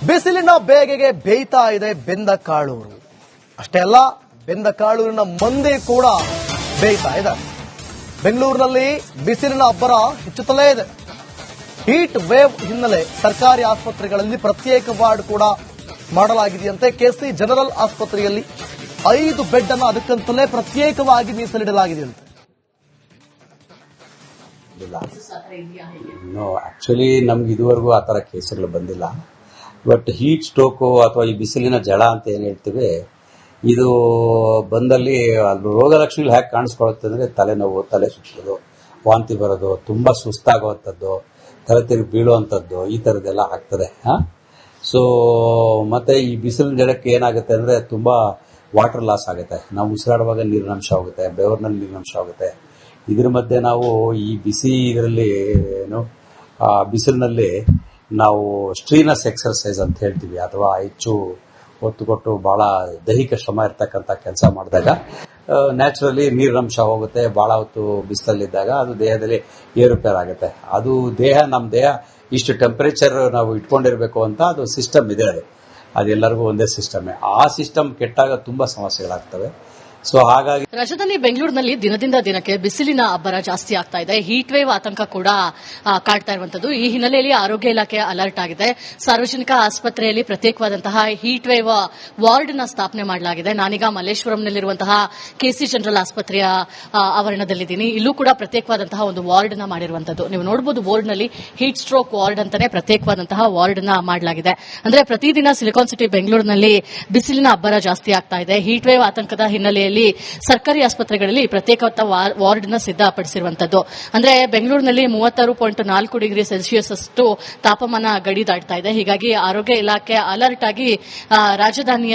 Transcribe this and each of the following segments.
ಬಿಸಿಲಿನ ಬೇಗೆಗೆ ಬೇಯ್ತಾ ಇದೆ ಬೆಂದ ಕಾಳೂರು. ಅಷ್ಟೇ ಅಲ್ಲ, ಬೆಂದ ಕಾಳೂರಿನ ಮಂದಿ ಕೂಡ ಬೇಯ್ತಾ ಇದೆ. ಬೆಂಗಳೂರಿನಲ್ಲಿ ಬಿಸಿಲಿನ ಅಬ್ಬರ ಹೆಚ್ಚುತ್ತಲೇ ಇದೆ. ಹೀಟ್ ವೇವ್ ಹಿನ್ನೆಲೆ ಸರ್ಕಾರಿ ಆಸ್ಪತ್ರೆಗಳಲ್ಲಿ ಪ್ರತ್ಯೇಕ ವಾರ್ಡ್ ಕೂಡ ಮಾಡಲಾಗಿದೆಯಂತೆ. ಕೆಸಿ ಜನರಲ್ ಆಸ್ಪತ್ರೆಯಲ್ಲಿ 5 ಬೆಡ್ ಅನ್ನು ಅದಕ್ಕಂತಲೇ ಪ್ರತ್ಯೇಕವಾಗಿ ಮೀಸಲಿಡಲಾಗಿದೆಯಂತೆ. ಆಕ್ಚುಲಿ ನಮ್ಗೆ ಇದುವರೆಗೂ ಆ ತರ ಕೇಸುಗಳು ಬಂದಿಲ್ಲ. ಬಟ್ ಹೀಟ್ ಸ್ಟ್ರೋಕು ಅಥವಾ ಈ ಬಿಸಿಲಿನ ಜಳ ಅಂತ ಏನ್ ಹೇಳ್ತೀವಿ, ಇದು ಬಂದಲ್ಲಿ ರೋಗ ಲಕ್ಷಣಗಳು ಹೇಗೆ ಕಾಣಿಸ್ಕೊಳ್ಳುತ್ತೆ ಅಂದ್ರೆ ತಲೆನೋವು, ತಲೆ ಸುತ್ತೋದು, ವಾಂತಿ ಬರೋದು, ತುಂಬಾ ಸುಸ್ತಾಗುವಂಥದ್ದು, ತಲೆ ತಿರುಗಿ ಬೀಳುವಂಥದ್ದು, ಈ ಥರದ್ದೆಲ್ಲ ಆಗ್ತದೆ. ಸೊ ಮತ್ತೆ ಈ ಬಿಸಿಲಿನ ಜಳಕ್ಕೆ ಏನಾಗುತ್ತೆ ಅಂದ್ರೆ ತುಂಬಾ ವಾಟರ್ ಲಾಸ್ ಆಗುತ್ತೆ. ನಾವು ಉಸಿರಾಡುವಾಗ ನೀರಿನಂಶ ಹೋಗುತ್ತೆ, ಬೆವರಿನಲ್ಲಿ ನೀರಿನಂಶ ಹೋಗುತ್ತೆ. ಇದ್ರ ಮಧ್ಯೆ ನಾವು ಈ ಬಿಸಿ ಇದರಲ್ಲಿ ಬಿಸಿಲಿನಲ್ಲಿ ನಾವು ಸ್ಟ್ರೀನಸ್ ಎಕ್ಸರ್ಸೈಸ್ ಅಂತ ಹೇಳ್ತೀವಿ, ಅಥವಾ ಹೆಚ್ಚು ಒತ್ತು ಕೊಟ್ಟು ಬಹಳ ದೈಹಿಕ ಶ್ರಮ ಇರ್ತಕ್ಕಂಥ ಕೆಲಸ ಮಾಡಿದಾಗ ನ್ಯಾಚುರಲಿ ನೀರಿನಂಶ ಹೋಗುತ್ತೆ. ಬಹಳ ಹೊತ್ತು ಬಿಸಿಲಲ್ಲಿದ್ದಾಗ ಅದು ದೇಹದಲ್ಲಿ ಏರುಪೇರು ಆಗುತ್ತೆ. ಅದು ನಮ್ಮ ದೇಹ ಇಷ್ಟು ಟೆಂಪರೇಚರ್ ನಾವು ಇಟ್ಕೊಂಡಿರ್ಬೇಕು ಅಂತ ಅದು ಸಿಸ್ಟಮ್ ಇದೆ. ಅದೆಲ್ಲರಿಗೂ ಒಂದೇ ಸಿಸ್ಟಮ್. ಆ ಸಿಸ್ಟಮ್ ಕೆಟ್ಟಾಗ ತುಂಬಾ ಸಮಸ್ಯೆಗಳಾಗ್ತವೆ. ಸೊ ಹಾಗಾಗಿ ರಾಜಧಾನಿ ಬೆಂಗಳೂರಿನಲ್ಲಿ ದಿನದಿಂದ ದಿನಕ್ಕೆ ಬಿಸಿಲಿನ ಅಬ್ಬರ ಜಾಸ್ತಿ ಆಗ್ತಾ ಇದೆ. ಹೀಟ್ ವೇವ್ ಆತಂಕ ಕೂಡ ಕಾಡ್ತಾ ಇರುವಂತದ್ದು. ಈ ಹಿನ್ನೆಲೆಯಲ್ಲಿ ಆರೋಗ್ಯ ಇಲಾಖೆ ಅಲರ್ಟ್ ಆಗಿದೆ. ಸಾರ್ವಜನಿಕ ಆಸ್ಪತ್ರೆಯಲ್ಲಿ ಪ್ರತ್ಯೇಕವಾದಂತಹ ಹೀಟ್ ವೇವ್ ವಾರ್ಡ್ ನ ಸ್ಥಾಪನೆ ಮಾಡಲಾಗಿದೆ. ನಾನೀಗ ಮಲ್ಲೇಶ್ವರಂನಲ್ಲಿರುವಂತಹ ಕೆಸಿ ಜನರಲ್ ಆಸ್ಪತ್ರೆಯ ಆವರಣದಲ್ಲಿದ್ದೀನಿ. ಇಲ್ಲೂ ಕೂಡ ಪ್ರತ್ಯೇಕವಾದಂತಹ ಒಂದು ವಾರ್ಡ್ ನ ಮಾಡಿರುವಂತದ್ದು. ನೀವು ನೋಡಬಹುದು, ಬೋರ್ಡ್ ನಲ್ಲಿ ಹೀಟ್ ಸ್ಟ್ರೋಕ್ ವಾರ್ಡ್ ಅಂತಾನೆ ಪ್ರತ್ಯೇಕವಾದಂತಹ ವಾರ್ಡ್ ನ ಮಾಡಲಾಗಿದೆ. ಅಂದ್ರೆ ಪ್ರತಿದಿನ ಸಿಲಿಕಾನ್ ಸಿಟಿ ಬೆಂಗಳೂರಿನಲ್ಲಿ ಬಿಸಿಲಿನ ಅಬ್ಬರ ಜಾಸ್ತಿ ಆಗ್ತಾ ಇದೆ. ಹೀಟ್ ವೇವ್ ಆತಂಕದ ಹಿನ್ನೆಲೆಯಲ್ಲಿ ಸರ್ಕಾರಿ ಆಸ್ಪತ್ರೆಗಳಲ್ಲಿ ಪ್ರತ್ಯೇಕ ವಾರ್ಡ್ ನ ಸಿದ್ಧಪಡಿಸಿರುವಂತದ್ದು. ಅಂದ್ರೆ ಬೆಂಗಳೂರಿನಲ್ಲಿ 36.4 ಡಿಗ್ರಿ ಸೆಲ್ಸಿಯಸ್ ಅಷ್ಟು ತಾಪಮಾನ ಗಡಿ ದಾಟ್ತಾ ಇದೆ. ಹೀಗಾಗಿ ಆರೋಗ್ಯ ಇಲಾಖೆ ಅಲರ್ಟ್ ಆಗಿ ರಾಜಧಾನಿ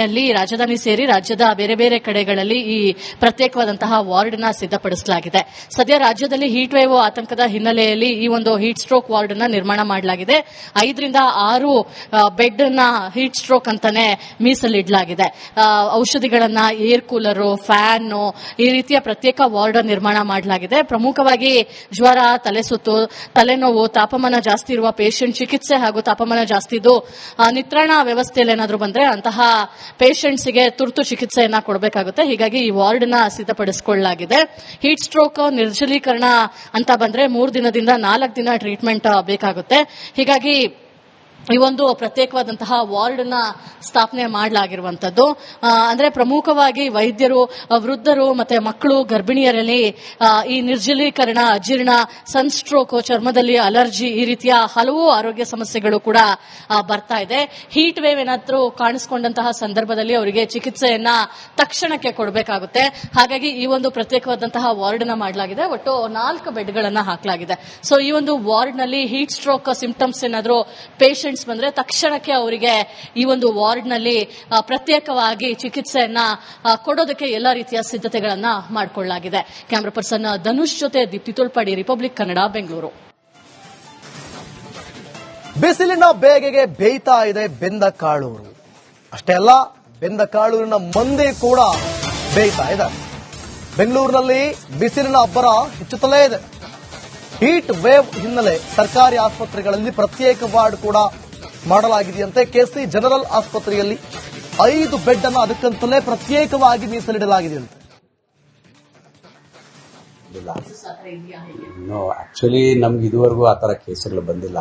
ಸೇರಿ ರಾಜ್ಯದ ಬೇರೆ ಬೇರೆ ಕಡೆಗಳಲ್ಲಿ ಈ ಪ್ರತ್ಯೇಕವಾದಂತಹ ವಾರ್ಡ್ ನ ಸಿದ್ಧಪಡಿಸಲಾಗಿದೆ. ಸದ್ಯ ರಾಜ್ಯದಲ್ಲಿ ಹೀಟ್ ವೇವ್ ಆತಂಕದ ಹಿನ್ನೆಲೆಯಲ್ಲಿ ಈ ಒಂದು ಹೀಟ್ ಸ್ಟ್ರೋಕ್ ವಾರ್ಡ್ ನ ನಿರ್ಮಾಣ ಮಾಡಲಾಗಿದೆ. 5 ರಿಂದ 6 ಬೆಡ್ ನ ಹೀಟ್ ಸ್ಟ್ರೋಕ್ ಅಂತಾನೆ ಮೀಸಲಿಡಲಾಗಿದೆ. ಔಷಧಿಗಳನ್ನ, ಏರ್ ಕೂಲರ್, ಫ್ಯಾನ್, ಈ ರೀತಿಯ ಪ್ರತ್ಯೇಕ ವಾರ್ಡ್ ನಿರ್ಮಾಣ ಮಾಡಲಾಗಿದೆ. ಪ್ರಮುಖವಾಗಿ ಜ್ವರ, ತಲೆ ಸುತ್ತು, ತಲೆನೋವು, ತಾಪಮಾನ ಜಾಸ್ತಿ ಇರುವ ಪೇಷಂಟ್ ಚಿಕಿತ್ಸೆ ಹಾಗೂ ತಾಪಮಾನ ಜಾಸ್ತಿ ಇದ್ದು ನಿತ್ರಾಣ ವ್ಯವಸ್ಥೆಯಲ್ಲಿ ಏನಾದರೂ ಬಂದ್ರೆ ಅಂತಹ ಪೇಷಂಟ್ಸ್ಗೆ ತುರ್ತು ಚಿಕಿತ್ಸೆಯನ್ನ ಕೊಡಬೇಕಾಗುತ್ತೆ. ಹೀಗಾಗಿ ಈ ವಾರ್ಡ್ ನ ಸಿದ್ಧಪಡಿಸಿಕೊಳ್ಳಲಾಗಿದೆ. ಹೀಟ್ ಸ್ಟ್ರೋಕ್ ನಿರ್ಜಲೀಕರಣ ಅಂತ ಬಂದ್ರೆ 3 ದಿನದಿಂದ 4 ದಿನ ಟ್ರೀಟ್ಮೆಂಟ್ ಬೇಕಾಗುತ್ತೆ. ಹೀಗಾಗಿ ಈ ಒಂದು ಪ್ರತ್ಯೇಕವಾದಂತಹ ವಾರ್ಡ್ ನ ಸ್ಥಾಪನೆ ಮಾಡಲಾಗಿರುವಂತದ್ದು. ಅಂದ್ರೆ ಪ್ರಮುಖವಾಗಿ ವೈದ್ಯರು, ವೃದ್ಧರು ಮತ್ತೆ ಮಕ್ಕಳು, ಗರ್ಭಿಣಿಯರಲ್ಲಿ ಈ ನಿರ್ಜಲೀಕರಣ, ಅಜೀರ್ಣ, ಸನ್ಸ್ಟ್ರೋಕ್, ಚರ್ಮದಲ್ಲಿ ಅಲರ್ಜಿ, ಈ ರೀತಿಯ ಹಲವು ಆರೋಗ್ಯ ಸಮಸ್ಯೆಗಳು ಕೂಡ ಬರ್ತಾ ಇದೆ. ಹೀಟ್ ವೇವ್ ಏನಾದರೂ ಕಾಣಿಸಿಕೊಂಡಂತಹ ಸಂದರ್ಭದಲ್ಲಿ ಅವರಿಗೆ ಚಿಕಿತ್ಸೆಯನ್ನ ತಕ್ಷಣಕ್ಕೆ ಕೊಡಬೇಕಾಗುತ್ತೆ. ಹಾಗಾಗಿ ಈ ಒಂದು ಪ್ರತ್ಯೇಕವಾದಂತಹ ವಾರ್ಡ್ ನ ಮಾಡಲಾಗಿದೆ. ಒಟ್ಟು 4 ಬೆಡ್ಗಳನ್ನ ಹಾಕಲಾಗಿದೆ. ಸೊ ಈ ಒಂದು ವಾರ್ಡ್ ನಲ್ಲಿ ಹೀಟ್ ಸ್ಟ್ರೋಕ್ ಸಿಂಪ್ಟಮ್ಸ್ ಏನಾದರೂ ಪೇಷಂಟ್ಸ್ ಬಂದ್ರೆ ತಕ್ಷಣಕ್ಕೆ ಅವರಿಗೆ ಈ ಒಂದು ವಾರ್ಡ್ ನಲ್ಲಿ ಪ್ರತ್ಯೇಕವಾಗಿ ಚಿಕಿತ್ಸೆಯನ್ನ ಕೊಡೋದಕ್ಕೆ ಎಲ್ಲಾ ರೀತಿಯ ಸಿದ್ಧತೆಗಳನ್ನ ಮಾಡಿಕೊಳ್ಳಲಾಗಿದೆ. ಕ್ಯಾಮರಾ ಪರ್ಸನ್ ಧನುಷ್ ಜೊತೆ ದೀಪ್ತಿ ತೋಳ್ಪಾಡಿ, ರಿಪಬ್ಲಿಕ್ ಕನ್ನಡ, ಬೆಂಗಳೂರು. ಬಿಸಿಲಿನ ಬೇಗೆಗೆ ಬೇಯ್ತಾ ಇದೆ ಬೆಂದ ಕಾಳೂರು. ಅಷ್ಟೇ ಅಲ್ಲ, ಬೆಂದ ಕಾಳೂರಿನ ಮಂದಿ ಕೂಡ ಬೇಯ್ತಾ ಇದೆ. ಬೆಂಗಳೂರಿನಲ್ಲಿ ಬಿಸಿಲಿನ ಅಬ್ಬರ ಹೆಚ್ಚುತ್ತಲೇ ಇದೆ. ಹೀಟ್ ವೇವ್ ಹಿನ್ನೆಲೆ ಸರ್ಕಾರಿ ಆಸ್ಪತ್ರೆಗಳಲ್ಲಿ ಪ್ರತ್ಯೇಕ ವಾರ್ಡ್ ಕೂಡ ಮಾಡಲಾಗಿದೆಯಂತೆ. ಕೆಸಿ ಜನರಲ್ ಆಸ್ಪತ್ರೆಯಲ್ಲಿ 5 ಬೆಡ್ ಅನ್ನು ಅದಕ್ಕಂತಲೇ ಪ್ರತ್ಯೇಕವಾಗಿ ಮೀಸಲಿಡಲಾಗಿದೆಯಂತೆ. ಆಕ್ಚುಲಿ ನಮ್ಗೆ ಇದುವರೆಗೂ ಆ ತರ ಕೇಸುಗಳು ಬಂದಿಲ್ಲ.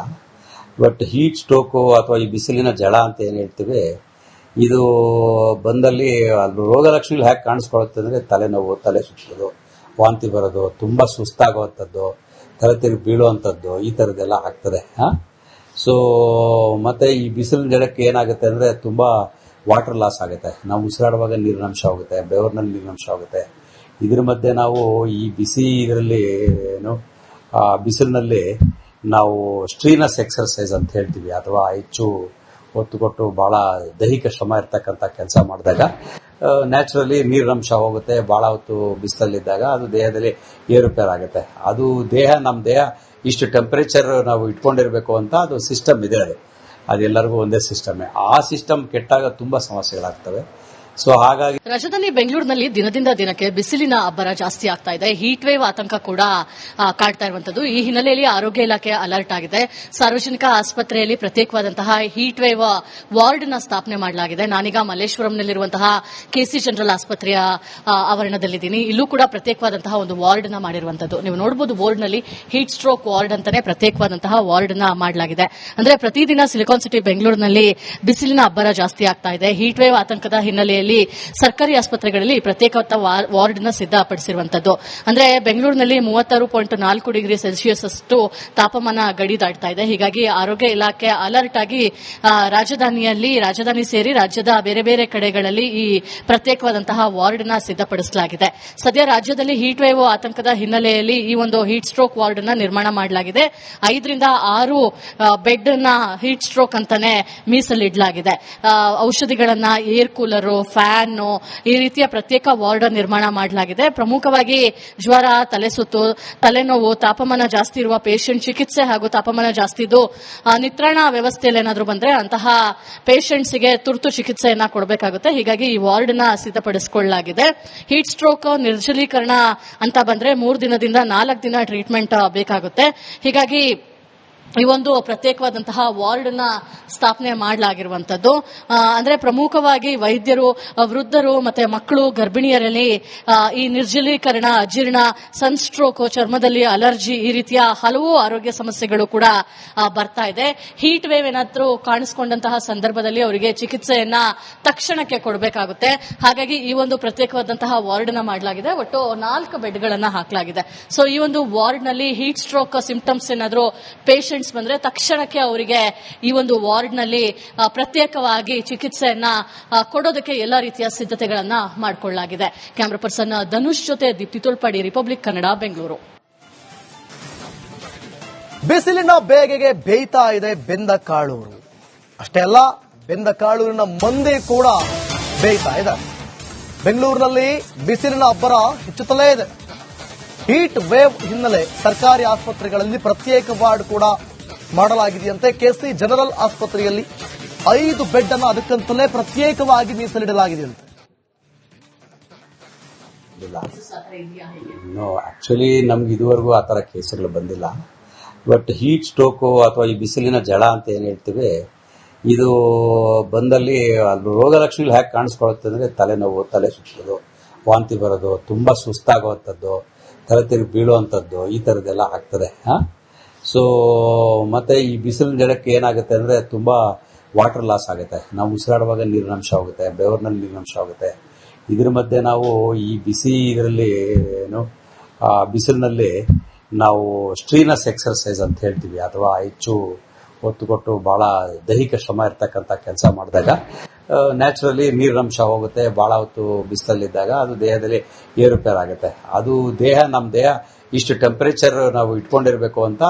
ಬಟ್ ಹೀಟ್ ಸ್ಟ್ರೋಕು ಅಥವಾ ಈ ಬಿಸಿಲಿನ ಜಳ ಅಂತ ಏನ್ ಹೇಳ್ತೀವಿ, ಇದು ಬಂದಲ್ಲಿ ರೋಗ ಲಕ್ಷಣಗಳು ಹೇಗೆ ಕಾಣಿಸ್ಕೊಳ್ಳುತ್ತೆ ಅಂದ್ರೆ ತಲೆನೋವು, ತಲೆ ಸುತ್ತೋದು, ವಾಂತಿ ಬರೋದು, ತುಂಬಾ ಸುಸ್ತಾಗುವಂಥದ್ದು, ತಲೆ ತಿರುಗಿ ಬೀಳುವಂಥದ್ದು, ಈ ಥರದ್ದೆಲ್ಲ ಆಗ್ತದೆ. ಸೊ ಮತ್ತೆ ಈ ಬಿಸಿಲಿನ ಜಳಕ್ಕೆ ಏನಾಗುತ್ತೆ ಅಂದ್ರೆ ತುಂಬಾ ವಾಟರ್ ಲಾಸ್ ಆಗುತ್ತೆ. ನಾವು ಉಸಿರಾಡುವಾಗ ನೀರಿನಂಶ ಹೋಗುತ್ತೆ, ಬೆವರಿನಲ್ಲಿ ನೀರಿನಂಶ ಹೋಗುತ್ತೆ. ಇದ್ರ ಮಧ್ಯೆ ನಾವು ಈ ಬಿಸಿ ಇದರಲ್ಲಿ ಬಿಸಿಲಿನಲ್ಲಿ ನಾವು ಸ್ಟ್ರೀನಸ್ ಎಕ್ಸರ್ಸೈಸ್ ಅಂತ ಹೇಳ್ತೀವಿ, ಅಥವಾ ಹೆಚ್ಚು ಒತ್ತು ಕೊಟ್ಟು ಬಹಳ ದೈಹಿಕ ಶ್ರಮ ಇರ್ತಕ್ಕಂಥ ಕೆಲಸ ಮಾಡಿದಾಗ ನ್ಯಾಚುರಲಿ ನೀರಿನಂಶ ಹೋಗುತ್ತೆ. ಬಹಳ ಹೊತ್ತು ಬಿಸಿಲಲ್ಲಿದ್ದಾಗ ಅದು ದೇಹದಲ್ಲಿ ಏರುಪೇರು ಆಗುತ್ತೆ. ಅದು ನಮ್ಮ ದೇಹ ಇಷ್ಟು ಟೆಂಪರೇಚರ್ ನಾವು ಇಟ್ಕೊಂಡಿರ್ಬೇಕು ಅಂತ ಅದು ಸಿಸ್ಟಮ್ ಇದೆ. ಅದೆಲ್ಲರಿಗೂ ಒಂದೇ ಸಿಸ್ಟಮ್. ಆ ಸಿಸ್ಟಮ್ ಕೆಟ್ಟಾಗ ತುಂಬಾ ಸಮಸ್ಯೆಗಳಾಗ್ತವೆ. ಸೊ ಹಾಗಾಗಿ ರಾಜಧಾನಿ ಬೆಂಗಳೂರಿನಲ್ಲಿ ದಿನದಿಂದ ದಿನಕ್ಕೆ ಬಿಸಿಲಿನ ಅಬ್ಬರ ಜಾಸ್ತಿ ಆಗ್ತಾ ಇದೆ. ಹೀಟ್ ವೇವ್ ಆತಂಕ ಕೂಡ ಕಾಡ್ತಾ ಇರುವಂತದ್ದು. ಈ ಹಿನ್ನೆಲೆಯಲ್ಲಿ ಆರೋಗ್ಯ ಇಲಾಖೆ ಅಲರ್ಟ್ ಆಗಿದೆ. ಸಾರ್ವಜನಿಕ ಆಸ್ಪತ್ರೆಯಲ್ಲಿ ಪ್ರತ್ಯೇಕವಾದಂತಹ ಹೀಟ್ ವೇವ್ ವಾರ್ಡ್ ನ ಸ್ಥಾಪನೆ ಮಾಡಲಾಗಿದೆ. ನಾನೀಗ ಮಲ್ಲೇಶ್ವರಂನಲ್ಲಿರುವಂತಹ ಕೆಸಿ ಜನರಲ್ ಆಸ್ಪತ್ರೆಯ ಆವರಣದಲ್ಲಿದ್ದೀನಿ. ಇಲ್ಲೂ ಕೂಡ ಪ್ರತ್ಯೇಕವಾದಂತಹ ಒಂದು ವಾರ್ಡ್ ನ ಮಾಡಿರುವಂತದ್ದು. ನೀವು ನೋಡಬಹುದು ಬೋರ್ಡ್ ನಲ್ಲಿ ಹೀಟ್ ಸ್ಟ್ರೋಕ್ ವಾರ್ಡ್ ಅಂತಾನೆ ಪ್ರತ್ಯೇಕವಾದಂತಹ ವಾರ್ಡ್ ನ ಮಾಡಲಾಗಿದೆ. ಅಂದ್ರೆ ಪ್ರತಿದಿನ ಸಿಲಿಕಾನ್ ಸಿಟಿ ಬೆಂಗಳೂರಿನಲ್ಲಿ ಬಿಸಿಲಿನ ಅಬ್ಬರ ಜಾಸ್ತಿ ಆಗ್ತಾ ಇದೆ. ಹೀಟ್ ವೇವ್ ಆತಂಕದ ಹಿನ್ನೆಲೆಯಲ್ಲಿ ಸರ್ಕಾರಿ ಆಸ್ಪತ್ರೆಗಳಲ್ಲಿ ಪ್ರತ್ಯೇಕ ವಾರ್ಡ್ ನ ಸಿದ್ಧಪಡಿಸಿರುವಂತದ್ದು. ಅಂದ್ರೆ ಬೆಂಗಳೂರಿನಲ್ಲಿ 36.4 ಡಿಗ್ರಿ ಸೆಲ್ಸಿಯಸ್ ಅಷ್ಟು ತಾಪಮಾನ ಗಡಿ ದಾಟ್ತಾ ಇದೆ. ಹೀಗಾಗಿ ಆರೋಗ್ಯ ಇಲಾಖೆ ಅಲರ್ಟ್ ಆಗಿ ರಾಜಧಾನಿ ಸೇರಿ ರಾಜ್ಯದ ಬೇರೆ ಬೇರೆ ಕಡೆಗಳಲ್ಲಿ ಈ ಪ್ರತ್ಯೇಕವಾದಂತಹ ವಾರ್ಡ್ ನ ಸಿದ್ಧಪಡಿಸಲಾಗಿದೆ. ಸದ್ಯ ರಾಜ್ಯದಲ್ಲಿ ಹೀಟ್ ವೇವ್ ಆತಂಕದ ಹಿನ್ನೆಲೆಯಲ್ಲಿ ಈ ಒಂದು ಹೀಟ್ ಸ್ಟ್ರೋಕ್ ವಾರ್ಡ್ ನ ನಿರ್ಮಾಣ ಮಾಡಲಾಗಿದೆ. 5 ರಿಂದ 6 ಬೆಡ್ ನ ಹೀಟ್ ಸ್ಟ್ರೋಕ್ ಅಂತಾನೆ ಮೀಸಲಿಡಲಾಗಿದೆ. ಔಷಧಿಗಳನ್ನ, ಏರ್ ಕೂಲರ್, ಫ್ಯಾನ್, ಈ ರೀತಿಯ ಪ್ರತ್ಯೇಕ ವಾರ್ಡ್ ನಿರ್ಮಾಣ ಮಾಡಲಾಗಿದೆ. ಪ್ರಮುಖವಾಗಿ ಜ್ವರ, ತಲೆಸುತ್ತು, ತಲೆನೋವು, ತಾಪಮಾನ ಜಾಸ್ತಿ ಇರುವ ಪೇಷಂಟ್ ಚಿಕಿತ್ಸೆ ಹಾಗೂ ತಾಪಮಾನ ಜಾಸ್ತಿ ಇದ್ದು ನಿತ್ರಾಣ ವ್ಯವಸ್ಥೆಯಲ್ಲಿ ಏನಾದರೂ ಬಂದ್ರೆ ಅಂತಹ ಪೇಷಂಟ್ಸ್ಗೆ ತುರ್ತು ಚಿಕಿತ್ಸೆಯನ್ನ ಕೊಡಬೇಕಾಗುತ್ತೆ. ಹೀಗಾಗಿ ಈ ವಾರ್ಡ್ ನ ಸಿದ್ಧಪಡಿಸಿಕೊಳ್ಳಲಾಗಿದೆ. ಹೀಟ್ ಸ್ಟ್ರೋಕ್ ನಿರ್ಜಲೀಕರಣ ಅಂತ ಬಂದ್ರೆ 3 ದಿನದಿಂದ 4 ದಿನ ಟ್ರೀಟ್ಮೆಂಟ್ ಬೇಕಾಗುತ್ತೆ. ಹೀಗಾಗಿ ಈ ಒಂದು ಪ್ರತ್ಯೇಕವಾದಂತಹ ವಾರ್ಡ್ ನ ಸ್ಥಾಪನೆ ಮಾಡಲಾಗಿರುವಂತದ್ದು. ಅಂದ್ರೆ ಪ್ರಮುಖವಾಗಿ ವೈದ್ಯರು, ವೃದ್ಧರು ಮತ್ತೆ ಮಕ್ಕಳು, ಗರ್ಭಿಣಿಯರಲ್ಲಿ ಈ ನಿರ್ಜಲೀಕರಣ, ಅಜೀರ್ಣ, ಸನ್ಸ್ಟ್ರೋಕ್, ಚರ್ಮದಲ್ಲಿ ಅಲರ್ಜಿ, ಈ ರೀತಿಯ ಹಲವು ಆರೋಗ್ಯ ಸಮಸ್ಯೆಗಳು ಕೂಡ ಬರ್ತಾ ಇದೆ. ಹೀಟ್ ವೇವ್ ಏನಾದ್ರೂ ಕಾಣಿಸಿಕೊಂಡಂತಹ ಸಂದರ್ಭದಲ್ಲಿ ಅವರಿಗೆ ಚಿಕಿತ್ಸೆಯನ್ನ ತಕ್ಷಣಕ್ಕೆ ಕೊಡಬೇಕಾಗುತ್ತೆ. ಹಾಗಾಗಿ ಈ ಒಂದು ಪ್ರತ್ಯೇಕವಾದಂತಹ ವಾರ್ಡ್ ನ ಮಾಡಲಾಗಿದೆ. ಒಟ್ಟು 4 ಬೆಡ್ಗಳನ್ನ ಹಾಕಲಾಗಿದೆ. ಸೊ ಈ ಒಂದು ವಾರ್ಡ್ ನಲ್ಲಿ ಹೀಟ್ ಸ್ಟ್ರೋಕ್ ಸಿಂಪ್ಟಮ್ಸ್ ಏನಾದರೂ ಪೇಷಂಟ್ ಬಂದ್ರೆ ತಕ್ಷಣಕ್ಕೆ ಅವರಿಗೆ ಈ ಒಂದು ವಾರ್ಡ್ ನಲ್ಲಿ ಪ್ರತ್ಯೇಕವಾಗಿ ಚಿಕಿತ್ಸೆಯನ್ನ ಕೊಡೋದಕ್ಕೆ ಎಲ್ಲಾ ರೀತಿಯ ಸಿದ್ಧತೆಗಳನ್ನ ಮಾಡಿಕೊಳ್ಳಲಾಗಿದೆ. ಕ್ಯಾಮರಾ ಪರ್ಸನ್ ಧನುಷ್ ಜೊತೆ ದೀಪ್ತಿ ತುಳ್ಪಾಡಿ, ರಿಪಬ್ಲಿಕ್ ಕನ್ನಡ, ಬೆಂಗಳೂರು. ಬಿಸಿಲಿನ ಬೇಗೆಗೆ ಬೇಯ್ತಾ ಇದೆ ಬೆಂದ ಕಾಳೂರು. ಅಷ್ಟೇ ಅಲ್ಲ, ಬೆಂದ ಕಾಳೂರಿನ ಮಂದಿ ಕೂಡ ಬೇಯ್ತಾ ಇದೆ. ಬೆಂಗಳೂರಿನಲ್ಲಿ ಬಿಸಿಲಿನ ಅಬ್ಬರ ಹೆಚ್ಚುತ್ತಲೇ ಇದೆ. ಹೀಟ್ ವೇವ್ ಹಿನ್ನೆಲೆ ಸರ್ಕಾರಿ ಆಸ್ಪತ್ರೆಗಳಲ್ಲಿ ಪ್ರತ್ಯೇಕ ವಾರ್ಡ್ ಕೂಡ ಮಾಡಲಾಗಿದೆಯಂತೆ. ಕೆಸಿ ಜನರಲ್ ಆಸ್ಪತ್ರೆಯಲ್ಲಿ 5 ಬೆಡ್ ಅನ್ನು ಅದಕ್ಕಂತಲೇ ಪ್ರತ್ಯೇಕವಾಗಿ ಮೀಸಲಿಡಲಾಗಿದೆಯಂತೆ. ಆಕ್ಚುಲಿ ನಮ್ಗೆ ಇದುವರೆಗೂ ಆ ತರ ಕೇಸ್ಗಳು ಬಂದಿಲ್ಲ. ಬಟ್ ಹೀಟ್ ಸ್ಟ್ರೋಕು ಅಥವಾ ಈ ಬಿಸಿಲಿನ ಜಳ ಅಂತ ಏನ್ ಹೇಳ್ತೀವಿ, ಇದು ಬಂದಲ್ಲಿ ರೋಗ ಲಕ್ಷಣಗಳು ಹೇಗೆ ಕಾಣಿಸ್ಕೊಳ್ಳುತ್ತೆ ಅಂದ್ರೆ ತಲೆನೋವು, ತಲೆ ಸುತ್ತೋದು, ವಾಂತಿ ಬರೋದು, ತುಂಬಾ ಸುಸ್ತಾಗುವಂಥದ್ದು, ತಲೆ ತಿರುಗಿ ಬೀಳುವಂಥದ್ದು, ಈ ಥರದ್ದೆಲ್ಲ ಆಗ್ತದೆ. ಸೊ ಮತ್ತೆ ಈ ಬಿಸಿಲಿನ ಜಳಕ್ಕೆ ಏನಾಗುತ್ತೆ ಅಂದ್ರೆ ತುಂಬಾ ವಾಟರ್ ಲಾಸ್ ಆಗುತ್ತೆ. ನಾವು ಉಸಿರಾಡುವಾಗ ನೀರಿನಂಶ ಹೋಗುತ್ತೆ, ಬೆವರಿನಲ್ಲಿ ನೀರಿನಂಶ ಹೋಗುತ್ತೆ. ಇದ್ರ ಮಧ್ಯೆ ನಾವು ಈ ಬಿಸಿ ಇದರಲ್ಲಿ ಬಿಸಿಲಿನಲ್ಲಿ ನಾವು ಸ್ಟ್ರೀನಸ್ ಎಕ್ಸರ್ಸೈಸ್ ಅಂತ ಹೇಳ್ತೀವಿ, ಅಥವಾ ಹೆಚ್ಚು ಒತ್ತು ಕೊಟ್ಟು ಬಹಳ ದೈಹಿಕ ಶ್ರಮ ಇರ್ತಕ್ಕಂಥ ಕೆಲಸ ಮಾಡಿದಾಗ ನ್ಯಾಚುರಲಿ ನೀರಿನಂಶ ಹೋಗುತ್ತೆ. ಬಹಳ ಹೊತ್ತು ಬಿಸಿಲಲ್ಲಿದ್ದಾಗ ಅದು ದೇಹದಲ್ಲಿ ಏರುಪೇರಾಗುತ್ತೆ. ಅದು ನಮ್ಮ ದೇಹ ಇಷ್ಟು ಟೆಂಪರೇಚರ್ ನಾವು ಇಟ್ಕೊಂಡಿರ್ಬೇಕು ಅಂತ